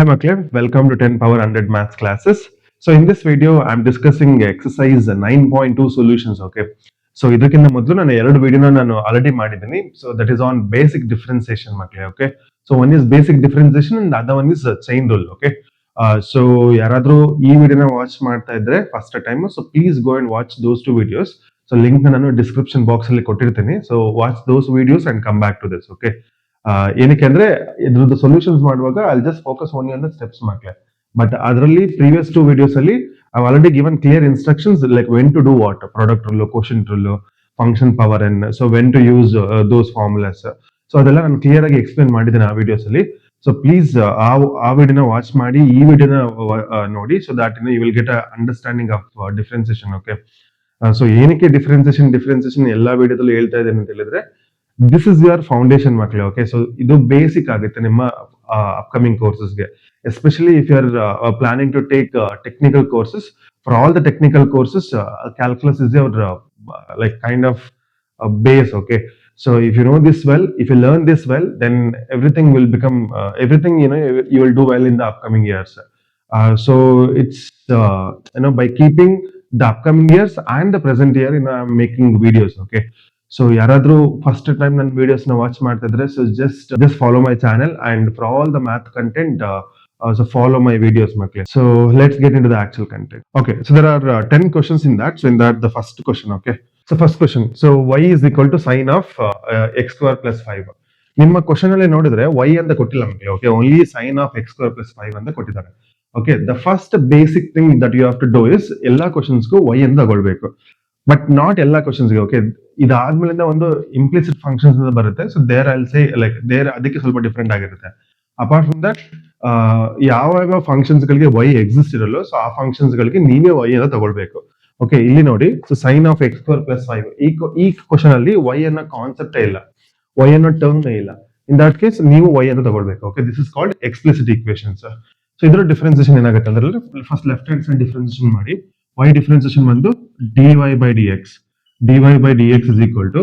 Hi Makle, welcome to 10 power 100 maths classes. So in this video, I'm discussing exercise 9.2 solutions. Okay. So ಇದಕ್ಕಿಂತ ಮೊದಲು ನಾನು ಎರಡು ವಿಡಿಯೋನ ನಾನು ಆಲ್ರೆಡಿ ಮಾಡಿದ್ದೀನಿ. So that is on basic differentiation ಮಕ್ಕಳೇ. Okay. So one is basic differentiation and the other one is chain rule. Okay. So ಯಾರಾದ್ರೂ ಈ ವಿಡಿಯೋನ ವಾಚ್ ಮಾಡ್ತಾ ಇದ್ರೆ first time, so please go and watch those two videos. So link ನಾನು description box ಅಲ್ಲಿ ಕೊಟ್ಟಿರ್ತೀನಿ. So watch those videos and come back to this. Okay. ಏನಕ್ಕೆ ಅಂದ್ರೆ ಇದ್ರದ್ದು ಸೊಲ್ಯೂಷನ್ಸ್ ಮಾಡುವಾಗ I just focus only on the steps ಮಕ್ಕಳೇ. But ಅದರಲ್ಲಿ previous two videos ಅಲ್ಲಿ I already given clear instructions like when to do what, product rule, quotient rule, function power N, so when to use those formulas. So ಅದೆಲ್ಲ ನಾನು clear ಆಗಿ explain ಮಾಡಿದ್ದೇನೆ ಆ videos ಅಲ್ಲಿ. So please ಆ ವಿಡಿಯೋನ watch ಮಾಡಿ, ಈ ವಿಡಿಯೋನ ನೋಡಿ, so that you will get a understanding of differentiation. Okay. So ಏನಕ್ಕೆ ಡಿಫ್ರೆನ್ಸಿಯೇಷನ್ ಎಲ್ಲಾ ವಿಡಿಯೋದಲ್ಲೂ ಹೇಳ್ತಾ ಇದ್ದೇನೆ ಅಂತ ಹೇಳಿದ್ರೆ, ದಿಸ್ ಇಸ್ ಯುವರ್ ಫೌಂಡೇಶನ್ ಮಕ್ಕಳೇ. ಓಕೆ. ಸೊ ಇದು ಬೇಸಿಕ್ ಆಗುತ್ತೆ ನಿಮ್ಮ ಅಪ್ಕಮಿಂಗ್ ಕೋರ್ಸಸ್ಗೆ, especially if you are planning to take technical courses. For all the technical courses, calculus is your like kind of a base. Okay. So if you know this well, if you learn this well, then everything will become everything, you will do well in the upcoming years. So it's by keeping the upcoming years and the present year, I'm making videos. Okay. So yaradru first time nan videos na watch ಮಾಡ್ತಿದ್ರೆ, so just follow my channel, and for all the math content, so follow my videos makle. So let's get into the actual content. Okay. So there are 10 questions in that. So in that, the first question. Okay. So first question. So y is equal to sine of x square plus 5. ನಿಮ್ಮ question ಅಲ್ಲಿ ನೋಡಿದ್ರೆ y ಅಂತ ಕೊಟ್ಟಿಲ್ಲ ಮಕ್ಕಳೇ. Okay. Only sine of x square plus 5 ಅಂತ ಕೊಟ್ಟಿದ್ದಾರೆ. Okay. The first basic thing that you have to do is ಎಲ್ಲಾ ಕ್ವಶನ್ಸ್ಗೂ y ಅಂತ ತಗೊಳ್ಬೇಕು. ಬಟ್ ನಾಟ್ ಎಲ್ಲಾ ಕ್ವಶನ್ಸ್ಗೆ. ಓಕೆ. ಇದಾದ್ಮೇಲಿಂದ ಒಂದು ಇಂಪ್ಲಿಸಿಟ್ ಫಂಕ್ಷನ್ಸ್ ಅಂತ ಬರುತ್ತೆ. So there I will say like there ಅದಕ್ಕೆ ಸ್ವಲ್ಪ ಡಿಫ್ರೆಂಟ್ ಆಗಿರುತ್ತೆ. ಅಪಾರ್ಟ್ ಫ್ರಮ್ ದಟ್, ಯಾವ ಫಂಕ್ಷನ್ಸ್ ಗಳಿಗೆ y ಎಕ್ಸಿಸ್ಟ್ ಇರಲ್ಲ, ಸೊ ಆ ಫಂಕ್ಷನ್ಸ್ ಗಳಿಗೆ ನೀವೇ y ಅಂತ ತಗೊಳ್ಬೇಕು. ಓಕೆ. ಇಲ್ಲಿ ನೋಡಿ, so sine of x square plus 5, ಈ ಕ್ವಶನ್ ಅಲ್ಲಿ y ಅನ್ನೋ ಕಾನ್ಸೆಪ್ಟ್ ಇಲ್ಲ, y ಅನ್ನೋ ಟರ್ಮ್ ಇಲ್ಲ. ಇನ್ ದಟ್ ಕೇಸ್ ನೀವು y ಅಂತ ತಗೊಳ್ಬೇಕು. Okay. This is called explicit equations. So ಇದರ ಡಿಫ್ರೆನ್ಸಿಯೇಷನ್ ಏನಾಗುತ್ತೆ ಅಂದ್ರೆ, first left hand side differentiation ಮಾಡಿ. y ಡಿಫ್ರೆನ್ಸಿಯೇಷನ್ ಬಂದು dy by dx. dy by dx is equal to,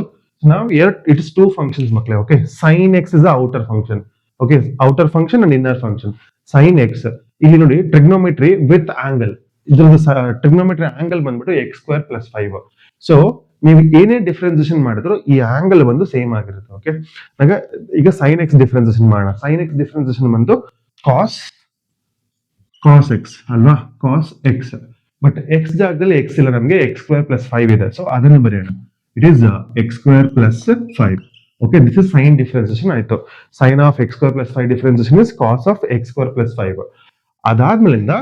now here it is two functions ಮಕ್ಕಳೇ. Okay. sin x is the outer function. Okay. outer function and inner function. sin x ಇಲ್ಲಿ ನೋಡಿ, trigonometry with angle. ಇದ್ರದ್ದು trigonometry angle ಬಂದ್ಬಿಟ್ಟು x square plus 5. So ನೀವು ಏನೇ differentiation ಮಾಡಿದ್ರು ಈ angle ಬಂದು ಸೇಮ್ ಆಗಿರುತ್ತೆ. ಓಕೆ. ಈಗ sin x ಡಿಫ್ರೆನ್ಸಿಯೇಷನ್ ಮಾಡೋಣ. sin x ಡಿಫ್ರೆನ್ಸಿಯೇಷನ್ ಬಂದು cos x ಅಲ್ವಾ, cos x. ಬಟ್ x ಜಾಗದಲ್ಲಿ x ಇಲ್ಲ, ನಮಗೆ x ಸ್ಕ್ವೇರ್ ಪ್ಲಸ್ 5 ಇದೆ. ಸೊ ಅದನ್ನು ಬರೆಯೋಣ. It is x square plus 5. Okay. This is sine differentiation ಆಯ್ತು. Sine of x square plus 5 differentiation is cos of x square plus 5. ಅದಾದ್ಮೇಲಿಂದ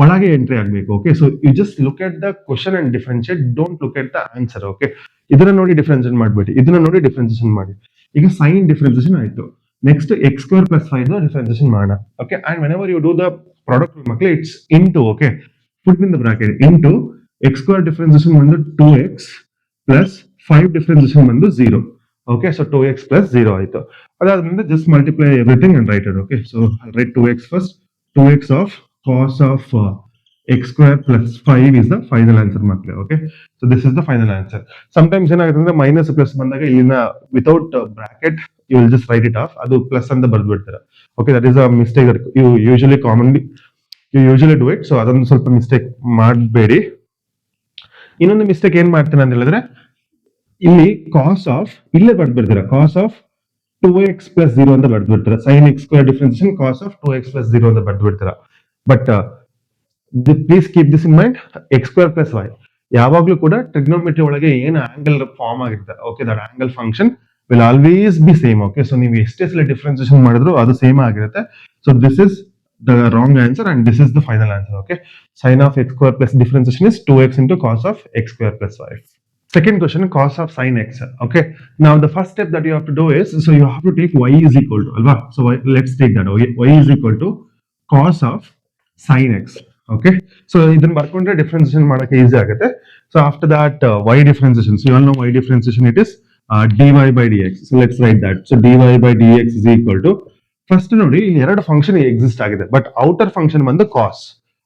ಒಳಗೆ entry ಆಗ್ಬೇಕು. Okay. So you just look at the question and differentiate, don't look at the answer. Okay. ಇದನ್ನ ನೋಡಿ differentiate ಮಾಡ್ಬೇಡಿ, ಇದನ್ನ ನೋಡಿ differentiation ಮಾಡಿ. ಈಗ ಸೈನ್ ಡಿಫ್ರೆನ್ಸಿಯೇಷನ್ ಆಯ್ತು. Next x square plus 5 differentiation ಮಾಡೋಣ. Okay. And whenever you do the product ಮಕ್ಕಳೇ, it's into. Okay. put in the bracket into x square differentiation ಬಂದು 2x plus 5 differentiation ಬಂದು 0. Okay. So 2x plus 0 ಆಯ್ತು. ಅದಾದ್ಮೇಲೆ just multiply everything and write it. Okay. So I'll write 2x first. 2x of cos of x square plus 5 is the final answer ಮಕ್ಕಳೇ. Okay. So this is the final answer. Sometimes ಏನಾಗುತ್ತೆ ಅಂದ್ರೆ minus plus ಬಂದಾಗ ಇಲ್ಲಿನ without bracket you will just write it off, ಅದು plus ಅಂತ ಬರ್ದ್ಬಿಡ್ತಾರೆ. Okay. That is a mistake that you usually do it. So ಅದೊಂದು ಸ್ವಲ್ಪ mistake ಮಾಡಬೇಡಿ. ಇನ್ನೊಂದು ಮಿಸ್ಟೇಕ್ ಏನ್ ಮಾಡ್ತೇನೆ ಅಂತ ಹೇಳಿದ್ರೆ, ಇಲ್ಲಿ ಕಾಸ್ ಆಫ್ ಇಲ್ಲೇ ಬರ್ದ್ಬಿಡ್ತೀರಾ, ಕಾಸ್ ಆಫ್ 2x ಪ್ಲಸ್ 0 ಅಂತ ಬರ್ದ್ಬಿಡ್ತೀರಾ. Sine x square differentiation cos of 2x plus 0 ಅಂತ ಬರ್ದ್ಬಿಡ್ತೀರಾ. But please keep this in mind, x square plus 5 ಯಾವಾಗ್ಲೂ ಕೂಡ ಟ್ರಿಗ್ನೋಮೆಟ್ರಿ ಒಳಗೆ ಏನು ಆಂಗಲ್ ಫಾರ್ಮ್ ಆಗಿರುತ್ತೆ, okay, that angle function will always be same. Okay. So ನೀವು ಎಷ್ಟೇ ಸಲ ಡಿಫ್ರೆನ್ಸಿಯೇಷನ್ ಮಾಡಿದ್ರು ಅದು ಸೇಮ್ ಆಗಿರುತ್ತೆ. So this is the wrong answer and this is the final answer. Okay. Sin of x square plus differentiation is 2x into cos of x square plus 5. Second question, cos of sin x. Okay. Now the first step that you have to do is, so you have to take y is equal to alva. So let's take that. Y is equal to cos of sin x. Okay. So ಇದನ್ನ ಬರ್ಕೊಂಡ್ರೆ differentiation ಮಾಡಕ್ಕೆ easy ಆಗುತ್ತೆ. So after that, y differentiation. So you all know y differentiation, it is dy by dx. So let's write that. So dy by dx is equal to, first ನೋಡಿ, ಎರಡು function exist ಆಗಿದೆ, but outer function ಬಂದು cos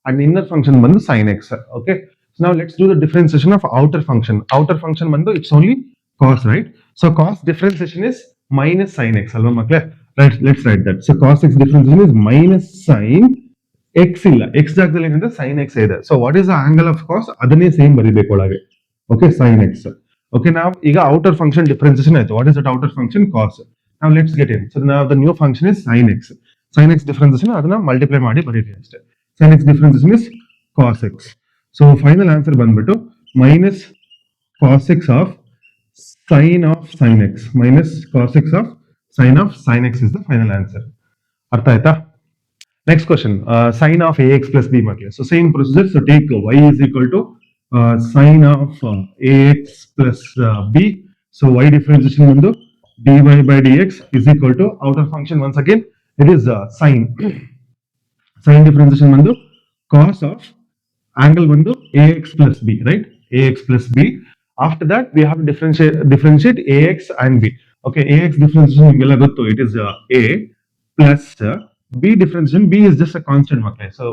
and inner function ಬಂದು sine x. Okay. ನಾವು let's do the differentiation of outer function. Outer function ಬಂದು it's only cos, right? So cos differentiation is minus sine x ಅಲ್ವಾ ಮಕ್ಕಳೇ. Right, let's write that. So cos x differentiation is minus sin x ಇಲ್ಲ x ಜಾಗದಲ್ಲಿ ಏನಂದ್ರೆ sin x ಇದೆ. So what is the angle of cos? ಅದನ್ನೇ same ಬರಿಬೇಕು ಒಳಗೆ. Okay, sin x. Okay, now ಈಗ outer function differentiation ಆಯ್ತು. What is that outer function? Cos. Now let's get in. So now the new function is sin x. Sin x differentiation ಅದನ್ನ multiply ಮಾಡಿ ಬರೀರಿ ಅಷ್ಟೇ. Sin x differentiation is cos x. So final answer ಬಂದ್ಬಿಟ್ಟು minus cos x of sin x minus cos x of sin x is the final answer. ಅರ್ಥ ಆಯ್ತಾ? Next question, sine of ax plus b ಮಕ್ಕಳೇ. So same procedure. So take y is equal to sine of ax plus b. So y differentiation ಬಂದು dy by dx is equal to outer function once again it is sine. Sine differentiation ಬಂದು cos of angle ಬಂದು ax plus b, right? Ax plus b. After that we have to differentiate ax and b. Okay, ax differentiation ನಿಮಗೆಲ್ಲ ಗೊತ್ತು, it is a plus b differentiation. B is just a constant ಮಕ್ಕಳೇ. So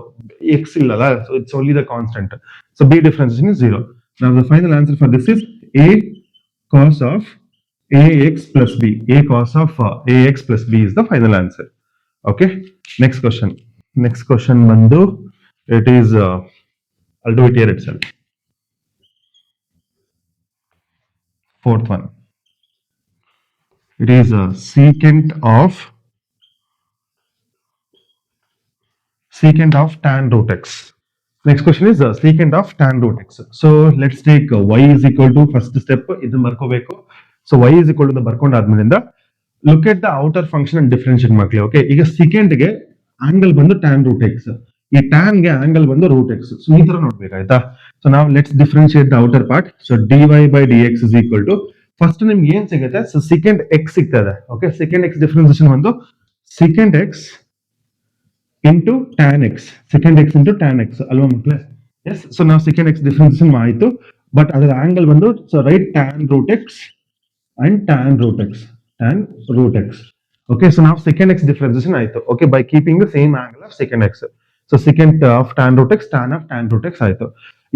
x illala, so it's only the constant. So b differentiation is 0. Now the final answer for this is a cos of ax plus b. A cos of ax plus b is the final answer. Okay, next question. Next question ಬಂದು it is I'll do it here itself. Fourth one. It is secant of tan root x. Next question is secant of tan root x. So let's take y is equal to first step ಇದನ್ನ ಬರ್ಕೋಬೇಕು. So y is equal to ಬರ್ಕೊಂಡು ಆದ್ಮೇಲಿಂದ look at the outer function and differentiate ಮಕ್ಕಳೇ. Okay, ಈಗ secant ಗೆ angle ಬಂದು tan root x, ಈ tan ಗೆ angle ಬಂದು root x. So ಈ ತರ ನೋಡ್ಬೇಕಾಯ್ತಾ? So now let's differentiate the outer part. So dy by dx is equal to first ನಿಮ್ಗೆ ಏನ್ ಸಿಗುತ್ತೆ? So secant x ಸಿಗ್ತದೆ. Okay, secant x differentiation ಬಂದು secant x into tan x, secant x into tan x ಅಲ್ವಾ ಮಕ್ಕಳೇ? Yes, so now secant x differentiation ಆಯ್ತು, but ಅದರ angle ಬಂದು so write tan root x and tan root x. Okay, so now secant x differentiation ಆಯ್ತು. Okay, by keeping the same angle of secant x. So secant of tan root x, tan of tan root x ಆಯ್ತು.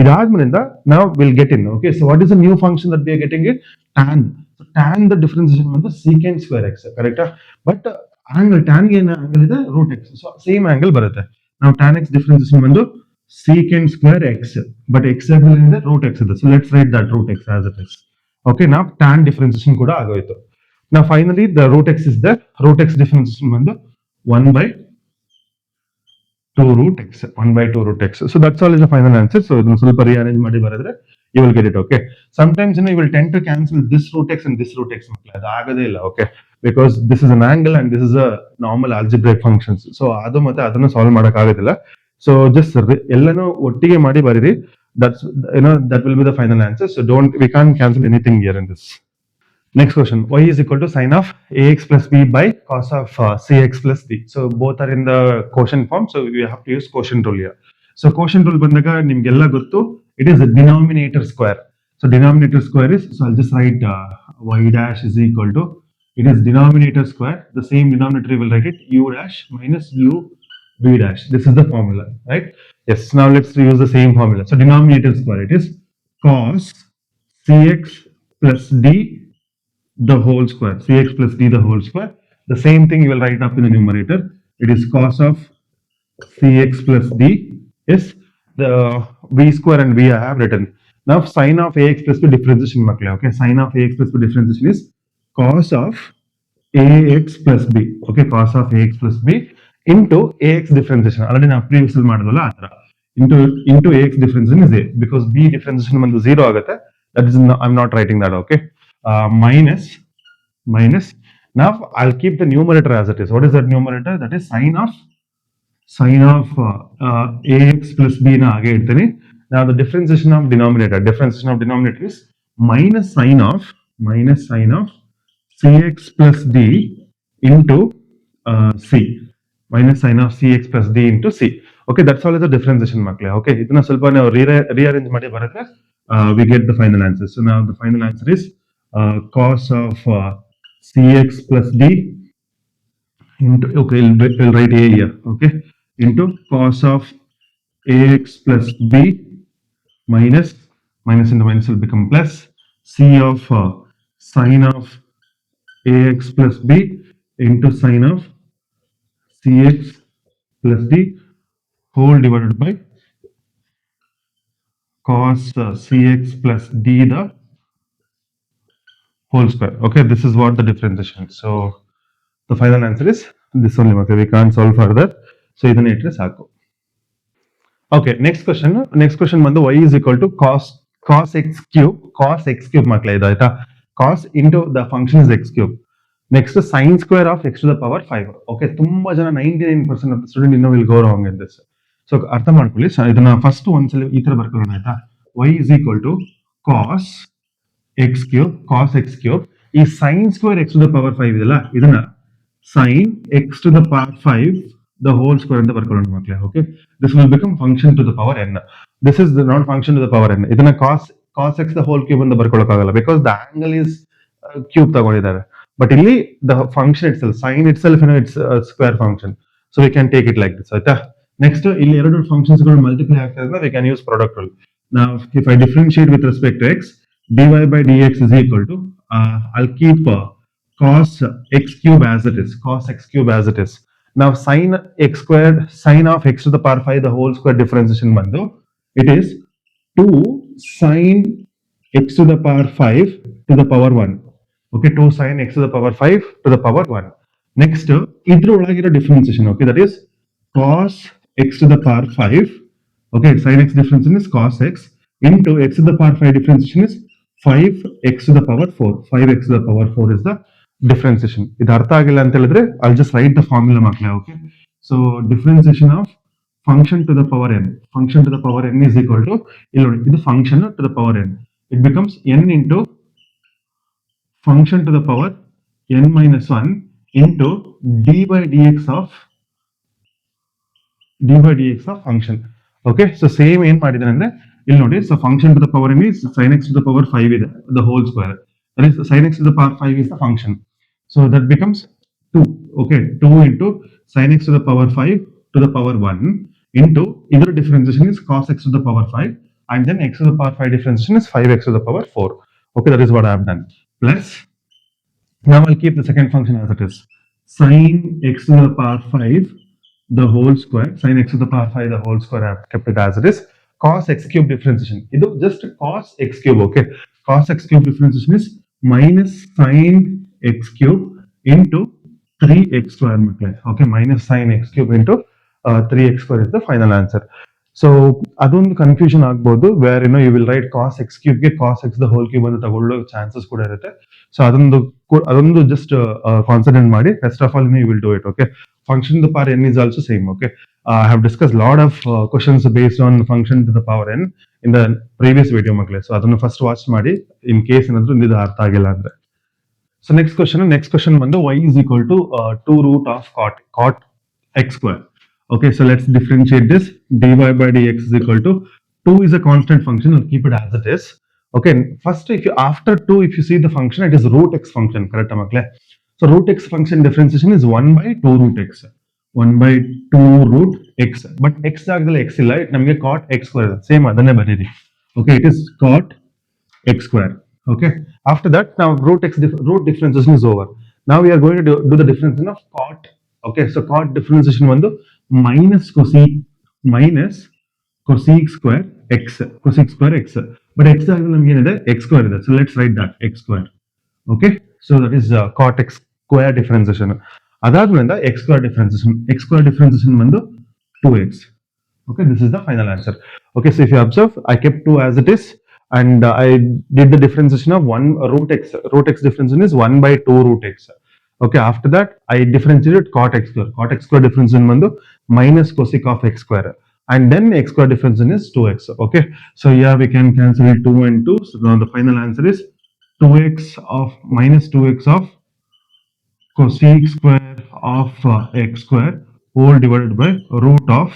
ಇದಾದ್ಮೇಲಿಂದ now we'll get in. Okay, so what is the new function that we are getting? It tan. So tan the differentiation ಬಂದು secant square x, correct? But angle tan ಗೆ ಏನು angle ಇದೆ? root x. So same angle ಬರುತ್ತೆ. Now tan x differentiation ಬಂದು secant square x, but x ಇದೆ root x ಇದೆ. So let's write that root x as it is. Okay, now tan differentiation ಕೂಡ ಆಗೋಯ್ತು. Now finally the root x is there. Root x differentiation ಬಂದು 1 by 2 root x. 1 by 2 root x. So that's all is the final answer. So ಇದನ್ನು ಸ್ವಲ್ಪ rearrange ಮಾಡಿ ಬರೆದ್ರೆ you will get it. Okay, sometimes you will tend to cancel this root x and this root x ಮಕ್ಕಳೇ, ಅದು ಆಗೋದೇ ಇಲ್ಲ. Okay, because this is an angle and this is a normal algebraic functions. So ಅದು ಮತ್ತೆ ಅದನ್ನು solve ಮಾಡಕ್ ಆಗೋದಿಲ್ಲ. So just ಎಲ್ಲಾನು ಒಟ್ಟಿಗೆ ಮಾಡಿ ಬರೀರಿ. That's that will be the final answer. So we can't cancel anything here in this. Next question, y is equal to sine of ax plus b by cos of cx plus d. So both are in the quotient form, so we have to use quotient rule here. So quotient rule ಬಂದಾಗ ನಿಮ್ಗೆಲ್ಲ ಗೊತ್ತು, it is a denominator square. So denominator square is, so I'll just write y dash is equal to, it is denominator square, the same denominator we will write it u dash minus u b dash. This is the formula, right? Yes, now let's use the same formula. So denominator square, it is cos cx plus d the whole square, cx plus d the whole square. The same thing you will write up in the numerator. It is cos of cx plus d is the v square and v I have written. Now sine of ax plus b differentiation makle. Okay, sine of ax plus b differentiation is cos of ax plus b. Okay, cos of ax plus b into ax differentiation. Already ನಾವು previously ಮಾಡಿದ್ವಲ್ಲ ಆ ತರ into ax differentiation is a, because b differentiation ಬಂದು 0 ಆಗುತ್ತೆ. That is I'm not writing that. Okay, minus. Now I'll keep the numerator as it is. What is that numerator? That is sine of ax plus b na age idteni. Now the differentiation of denominator is minus sine of cx plus d into c, minus sine of cx plus d into c. Okay, that's all is the differentiation makle. Okay, idna ಸ್ವಲ್ಪ ನಾವು rearrange ಮಾಡಿ ಬರೆದ್ರೆ we get the final answer. So now the final answer is cos of cx plus d into, okay, we'll write a here. Okay, into cos of ax plus b minus into minus will become plus c of sine of ax plus b into sine of cx plus d whole divided by cos cx plus d the whole square. Okay, this is what the differentiation. So the final answer is this only. Okay, we can't solve further. So ಇದನ್ನ ಇಟ್ಟರೆ ಸಾಕು. Okay, next question. Next question ಬಂದು y is equal to cos x cube ಮಕ್ಕಳೇ ಇದು ಆಯ್ತಾ. Cos into the function is x cube. Next sin square of x to the power 5. Okay, ತುಂಬಾ ಜನ 99% of the student ಇನ್ನೂ will go wrong in this. So ಅರ್ಥ ಮಾಡ್ಕೊಳ್ಳಿ. ಇದನ್ನ first ಒಂದ್ಸಲ ಈ ತರ ಬರ್ಕೊಳ್ಳೋಣ ಆಯ್ತಾ. y is equal to cos x cube ಈ sin square x to the power 5 ಇದೆಲ್ಲ ಇದನ್ನ sin x to the power 5 the whole square ಅಂತ ಬರ್ಕೊಳ್ಳೋಣ ಮಕ್ಕಳೇ. Okay, this will become function to the power n. This is not function to the power n. ಇದನ್ನ cos x the whole cube ಅಂತ ಬರ್ಕೊಳ್ಳೋಕ್ಕಾಗಲ್ಲ because the angle is cube ತಗೊಂಡಿದ್ದಾರೆ. But ಇಲ್ಲಿ the function itself, sin itself, it's a square function. So we can take it like this. ಆಯ್ತಾ. Next ಇಲ್ಲಿ ಎರಡು functions ಗಳು multiply ಆಗ್ತಾ ಇದ್ರೆ we can use product rule. Now if I differentiate with respect to x, dy by dx is equal to I'll keep cos x cube as it is. Cos x cube as it is. Now sin x squared, sin of x to the power 5 the whole square differentiation ಬಂದು it is 2 sin x to the power 5 to the power 1. Okay, 2 sin x to the power 5 to the power 1. Next ಇದ್ರ ಒಳಗಿರೋ differentiation. Okay, that is cos x to the power 5. Okay, sin x differentiation is cos x into x to the power 5 differentiation is 5x to the power 4. 5x to the power 4 is the differentiation. ಇದು ಅರ್ಥ ಆಗಿಲ್ಲ ಅಂತ ಹೇಳಿದ್ರೆ I'll just write the formula ಮಕ್ಕಳೇ. Okay, so differentiation of function to the power n. Function to the power n is equal to ಇಲ್ಲಿ ನೋಡಿ ಇದು function to the power n. It becomes n into function to the power n minus 1 into d by dx of function. Okay, so same ಏನ್ ಮಾಡಿದಾನೆ ಅಂದ್ರೆ ಇಲ್ಲಿ ನೋಡಿ, so function to the power n is sin x to the power 5 ಇದೆ the whole square. That is sin x to the power 5 is the function. So that becomes 2. Okay, 2 into sin x to the power 5 to the power 1 into either differentiation is cos x to the power 5 and then x to the power 5 differentiation is 5x to the power 4. Okay, that is what I have done. Plus, now I'll keep the second function as it is. Sin x to the power 5 the whole square, sin x to the power 5 the whole square, I have kept it as it is. Cos x cube differentiation. It is just cos x cube. Okay, cos x cube differentiation is minus sin x cube into 3x square. Okay, minus sin x cube into 3x square is the final answer. So ಅದೊಂದು confusion ಆಗ್ಬೋದು, wear you will write cos x cube ಗೆ cos x the whole cube ಅಂತ ತಗೊಳ್ಳೋ chances ಕೂಡ ಇರುತ್ತೆ. So ಅದೊಂದು just consider ಮಾಡಿ, rest of all you will do it. Okay, function to the power n is also same. Okay, I have discussed lot of questions based on function to the power n in the previous video ಮಕ್ಕಳೇ. So ಅದನ್ನು first watch ಮಾಡಿ in case ಏನಾದ್ರು ಇದು ಅರ್ಥ ಆಗಿಲ್ಲ ಅಂದ್ರೆ. So next question ಬಂದು y is equal to 2 root of cot x square. Okay, so let's differentiate this. Dy by dx is equal to 2 is a constant function. I'll keep it as it is. Okay, first after 2 if you see the function, it is root x function, correct makle? So root x function differentiation is 1 by 2 root x. 1 by 2 root x. But x ಜಾಗದಲ್ಲಿ x ಇಲ್ಲ, ನಮಗೆ cot x square same ಅದನ್ನೇ ಬರೀರಿ. Okay, it is cot x square. Okay, after that now root differentiation is over. Now we are going to do the differentiation of cot. Okay, so cot differentiation ಒಂದು minus cosec square x, but x ಜಾಗದಲ್ಲಿ ನಮಗೆ ಏನಿದೆ x square ಇದೆ. So let's write that x square. Okay, so that is cot x square differentiation. ಅದಾದ್ಮೇಲೆ x square differentiation ಬಂದು 2x. Okay, this is the final answer. Okay, so if you observe, I kept 2 as it is and I did the differentiation of 1 root x. Root x differentiation is 1 by 2 root x. Okay, after that I differentiated cot x square. Cot x square differentiation ಬಂದು minus cosec of x square and then x square differentiation is 2x. Okay, so here we can cancel it 2 and 2. So now the final answer is 2x of minus 2x of cosec square of x square whole divided by root of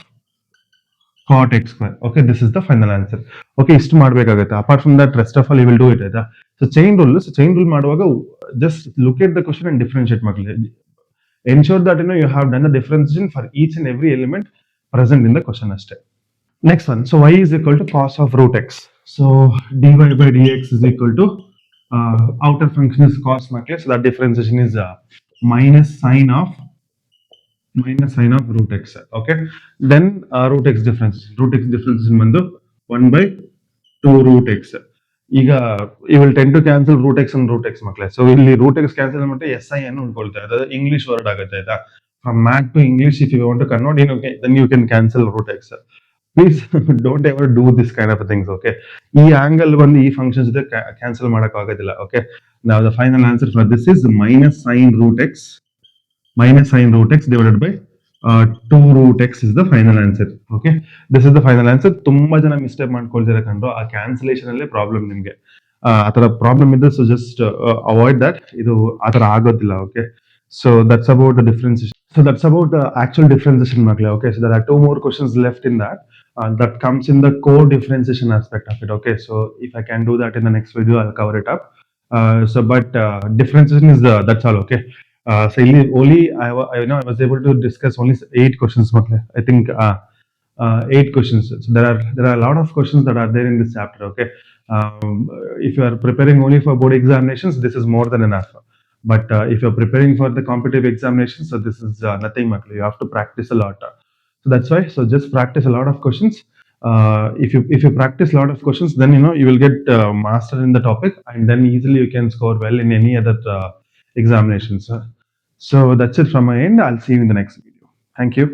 cot x square. Okay, this is the final answer. Okay, ಇಷ್ಟು ಮಾಡಬೇಕಾಗುತ್ತೆ. Apart from that, rest of all you will do it ಆಯ್ತಾ. So chain rule ಮಾಡುವಾಗ just look at the question and differentiate ಮಕ್ಕಳೇ. Ensure that you have done the differentiation for each and every element present in the question ಅಷ್ಟೇ. Next one, so y is equal to cos of root x. So dy by dx is equal to outer function is cos ಮಕ್ಕಳೇ, so that differentiation is minus sign of root x. Okay, then root x difference ಬಂದು 1 by 2 root x. ಈಗ you will tend to cancel root x and root x ಮಕ್ಕಳೇ. So ಇಲ್ಲಿ root x cancel ಮಾಡ್ಬಿಟ್ಟು S I ಅನ್ನು ಉಳ್ಕೊಳ್ತಾರೆ, ಅದು English word ಆಗುತ್ತೆ ಆಯ್ತಾ. From math to English if you want to convert, then you can cancel root x. Please don't ever do this kind of things. Okay, ಈ angle ಬಂದು ಈ functions ಇದೆ ಕ್ಯಾನ್ಸಲ್ ಮಾಡಕ್ ಆಗೋದಿಲ್ಲ. Okay, now the final answer for this is minus sin root x divided by 2 root x is the final answer. Okay, this is the final answer. ತುಂಬಾ ಜನ mistake ಮಾಡ್ಕೊಳ್ತೀರಾ ಕಂಡ್ರು, ಆ ಕ್ಯಾನ್ಸಲೇಷನ್ ಅಲ್ಲೇ ಪ್ರಾಬ್ಲಮ್ ನಿಮ್ಗೆ. ಆತರ ಪ್ರಾಬ್ಲಮ್ ಇದೆ, ಸೊ ಜಸ್ಟ್ ಅವಾಯ್ಡ್ ದಟ್. ಇದು ಆತರ ಆಗೋದಿಲ್ಲ. Okay, so that's about the differentiation. So that's about the actual differentiation, ಮಕ್ಕಳೇ. Okay, so there are two more questions left in that. That comes in the core differentiation aspect of it. Okay, so if I can do that in the next video, I'll cover it up. But differentiation is that's all. Okay, so only I was able to discuss only 8 questions. I think 8 questions. So there are a lot of questions that are there in this chapter. Okay, if you are preparing only for board examinations, this is more than enough. But if you're preparing for the competitive examinations, so this is nothing. You have to practice a lot. So that's why. So just practice a lot of questions. If you practice a lot of questions, then you will get master in the topic, and then easily you can score well in any other examinations. So that's it from my end. I'll see you in the next video. Thank you.